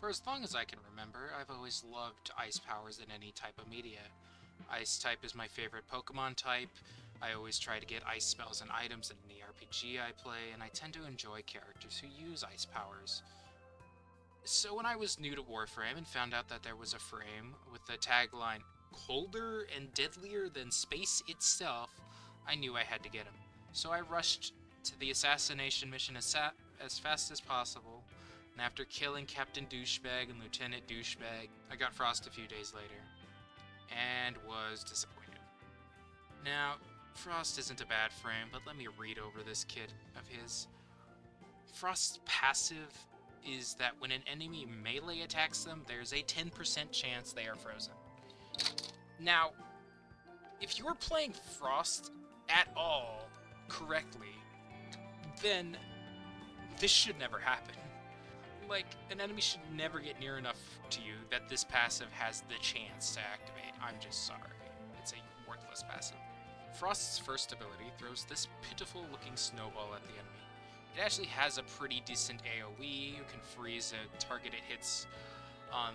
For as long as I can remember, I've always loved ice powers in any type of media. Ice type is my favorite Pokemon type. I always try to get ice spells and items in any RPG I play, and I tend to enjoy characters who use ice powers. So when I was new to Warframe and found out that there was a frame with the tagline, colder and deadlier than space itself, I knew I had to get him. So I rushed to the assassination mission as fast as possible, and after killing Captain Douchebag and Lieutenant Douchebag, I got Frost a few days later, and was disappointed. Now, Frost isn't a bad frame, but let me read over this kit of his. Frost's passive is that when an enemy melee attacks them, there's a 10% chance they are frozen. Now, if you're playing Frost at all correctly, then this should never happen. Like, an enemy should never get near enough to you that this passive has the chance to activate. I'm just sorry. It's a worthless passive. Frost's first ability throws this pitiful-looking snowball at the enemy. It actually has a pretty decent AoE. You can freeze a target it hits on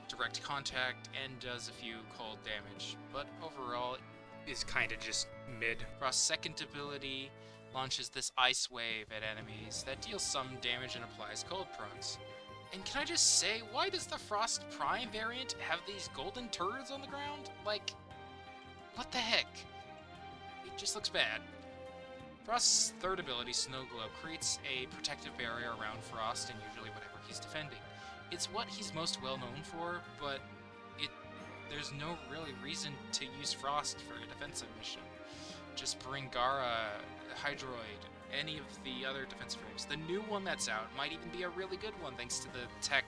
direct contact and does a few cold damage, but overall it is kind of just mid. Frost's second ability launches this ice wave at enemies that deals some damage and applies cold procs. And can I just say, why does the Frost Prime variant have these golden turds on the ground? Like, what the heck? It just looks bad. Frost's third ability, Snow Glow, creates a protective barrier around Frost and usually whatever he's defending. It's what he's most well known for, but there's no really reason to use Frost for a defensive mission. Just bring Gara, Hydroid, any of the other defensive frames. The new one that's out might even be a really good one thanks to the tech,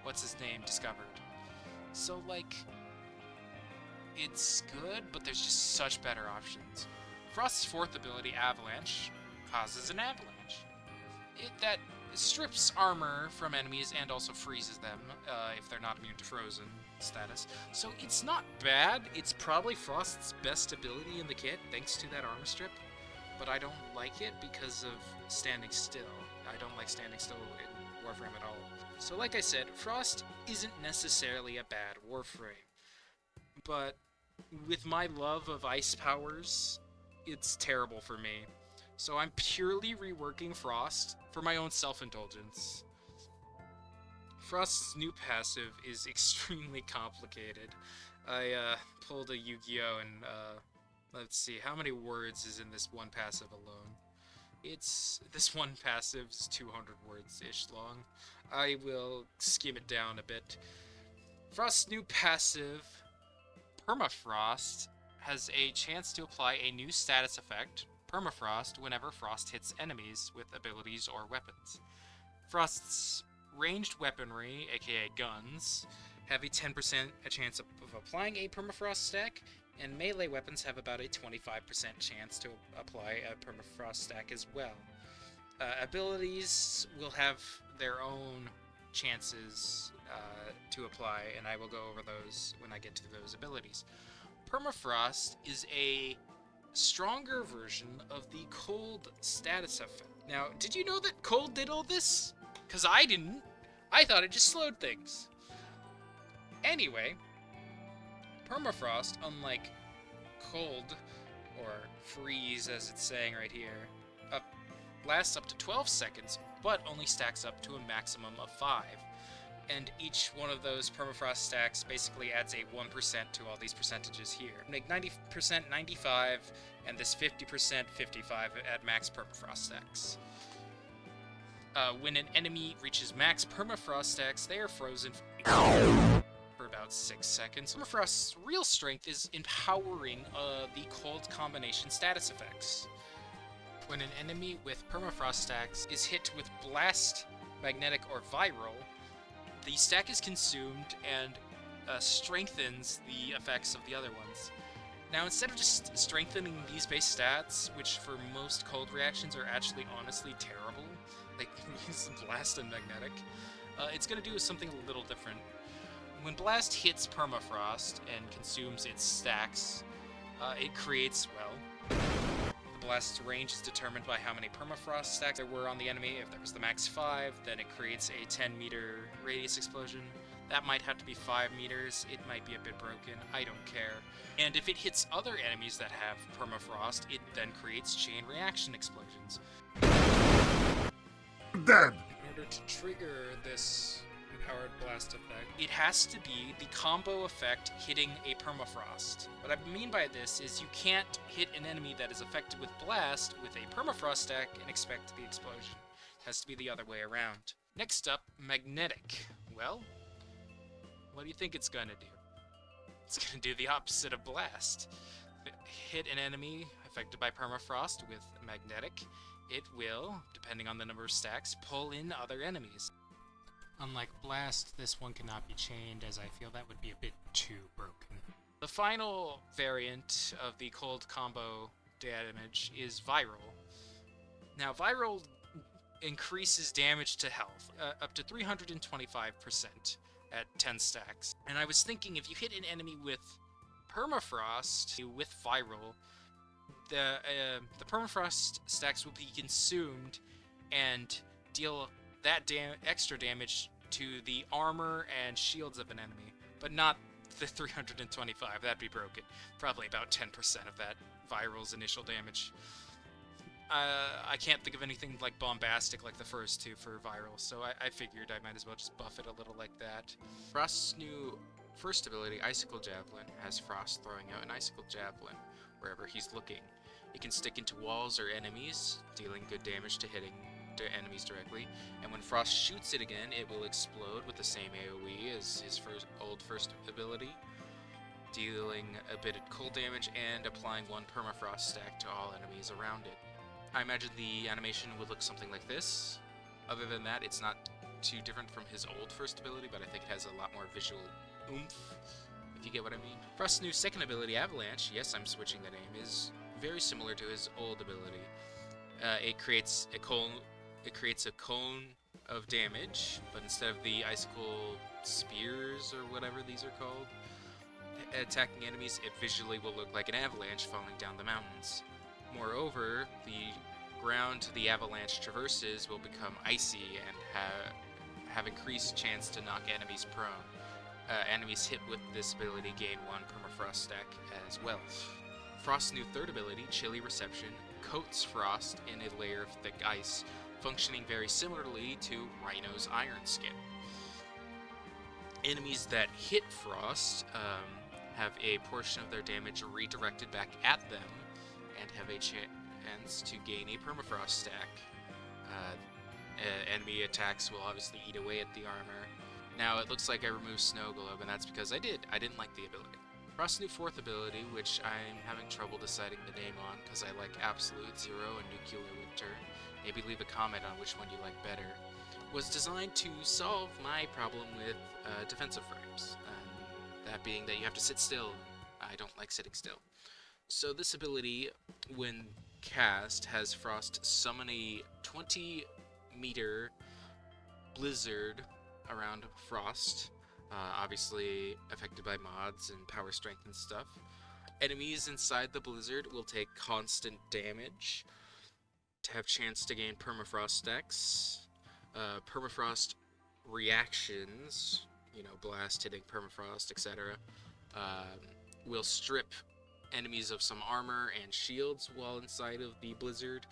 what's his name, discovered. So, like, it's good, but there's just such better options. Frost's fourth ability, Avalanche, causes an avalanche. That strips armor from enemies and also freezes them if they're not immune to frozen status. So it's not bad. It's probably Frost's best ability in the kit, thanks to that armor strip. But I don't like it because of standing still. I don't like standing still in Warframe at all. So like I said, Frost isn't necessarily a bad Warframe. But with my love of ice powers, it's terrible for me. So I'm purely reworking Frost for my own self-indulgence. Frost's new passive is extremely complicated. I pulled a Yu-Gi-Oh! And let's see, how many words is in this one passive alone? This one passive is 200 words-ish long. I will skim it down a bit. Frost's new passive, Permafrost, has a chance to apply a new status effect, Permafrost, whenever Frost hits enemies with abilities or weapons. Frost's ranged weaponry, aka guns, have a 10% chance of applying a Permafrost stack, and melee weapons have about a 25% chance to apply a Permafrost stack as well. Abilities will have their own chances to apply, and I will go over those when I get to those abilities. Permafrost is a stronger version of the cold status effect. Now, did you know that cold did all this? Because I didn't. I thought it just slowed things. Anyway, Permafrost, unlike cold, or freeze as it's saying right here, lasts up to 12 seconds, but only stacks up to a maximum of 5. And each one of those permafrost stacks basically adds a 1% to all these percentages here. Make 90% 95, and this 50% 55 at max permafrost stacks. When an enemy reaches max permafrost stacks, they are frozen for about 6 seconds. Permafrost's real strength is empowering the cold combination status effects. When an enemy with permafrost stacks is hit with blast, magnetic, or viral, the stack is consumed and strengthens the effects of the other ones. Now, instead of just strengthening these base stats, which for most cold reactions are actually honestly terrible, like Blast and Magnetic, it's going to do something a little different. When Blast hits Permafrost and consumes its stacks, it creates, well, the blast's range is determined by how many permafrost stacks there were on the enemy. If there was the max 5, then it creates a 10-meter radius explosion. That might have to be 5 meters. It might be a bit broken. I don't care. And if it hits other enemies that have permafrost, it then creates chain reaction explosions. Dead! In order to trigger this empowered blast effect, it has to be the combo effect hitting a permafrost. What I mean by this is you can't hit an enemy that is affected with blast with a permafrost stack and expect the explosion. It has to be the other way around. Next up, magnetic. Well, what do you think it's gonna do? It's gonna do the opposite of blast. Hit an enemy affected by permafrost with magnetic, it will, depending on the number of stacks, pull in other enemies. Unlike blast, this one cannot be chained, as I feel that would be a bit too broken. The final variant of the cold combo damage is viral. Now, viral increases damage to health up to 325% at 10 stacks. And I was thinking, if you hit an enemy with permafrost with viral, the permafrost stacks will be consumed and deal that extra damage to the armor and shields of an enemy, but not the 325. That'd be broken. Probably about 10% of that viral's initial damage. I can't think of anything like bombastic like the first two for viral, so I figured I might as well just buff it a little like that. Frost's new first ability, Icicle Javelin, has Frost throwing out an Icicle Javelin wherever he's looking. It can stick into walls or enemies, dealing good damage to enemies directly, and when Frost shoots it again, it will explode with the same AoE as his first ability, dealing a bit of cold damage and applying 1 permafrost stack to all enemies around it. I imagine the animation would look something like this. Other than that, it's not too different from his old first ability, but I think it has a lot more visual oomph, if you get what I mean. Frost's new second ability, Avalanche, yes, I'm switching the name, is very similar to his old ability. It creates a cone of damage, but instead of the icicle spears or whatever these are called, attacking enemies, it visually will look like an avalanche falling down the mountains. Moreover, the ground the avalanche traverses will become icy and have increased chance to knock enemies prone. Enemies hit with this ability gain 1 permafrost stack as well. Frost's new third ability, Chilly Reception, coats Frost in a layer of thick ice, functioning very similarly to Rhino's Iron Skin. Enemies that hit Frost have a portion of their damage redirected back at them, and have a chance to gain a permafrost stack. Enemy attacks will obviously eat away at the armor. Now it looks like I removed Snow Globe, and that's because I didn't like the ability. Frost's new fourth ability, which I'm having trouble deciding the name on because I like Absolute Zero and Nuclear Winter, maybe leave a comment on which one you like better, was designed to solve my problem with defensive frames. That being that you have to sit still. I don't like sitting still. So this ability, when cast, has Frost summon a 20-meter blizzard around Frost, obviously affected by mods and power strength and stuff. Enemies inside the blizzard will take constant damage to have chance to gain permafrost stacks. Permafrost reactions, blast hitting permafrost, etc., will strip enemies of some armor and shields while inside of the blizzard,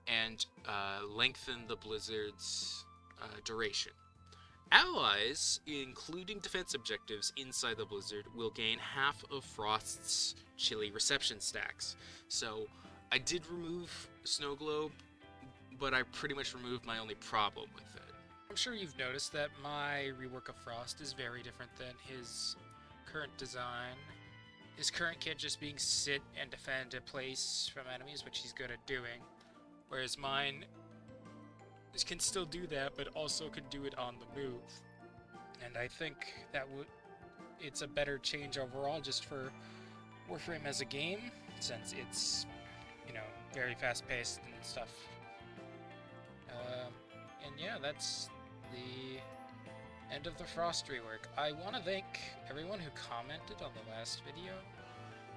and lengthen the blizzard's duration. Allies, including defense objectives inside the blizzard, will gain half of Frost's Chilly Reception stacks. So I did remove Snow Globe, but I pretty much removed my only problem with it. I'm sure you've noticed that my rework of Frost is very different than his current design. His current kit just being sit and defend a place from enemies, which he's good at doing, whereas mine can still do that, but also can do it on the move. And I think that it's a better change overall just for Warframe as a game, since it's, very fast-paced and stuff. And yeah, that's the end of the Frost rework. I want to thank everyone who commented on the last video.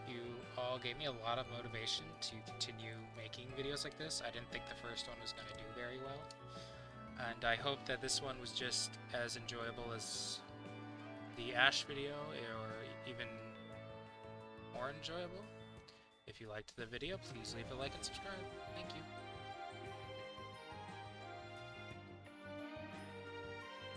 You all gave me a lot of motivation to continue making videos like this. I didn't think the first one was going to do very well. And I hope that this one was just as enjoyable as the Ash video, or even more enjoyable. If you liked the video, please leave a like and subscribe. Thank you.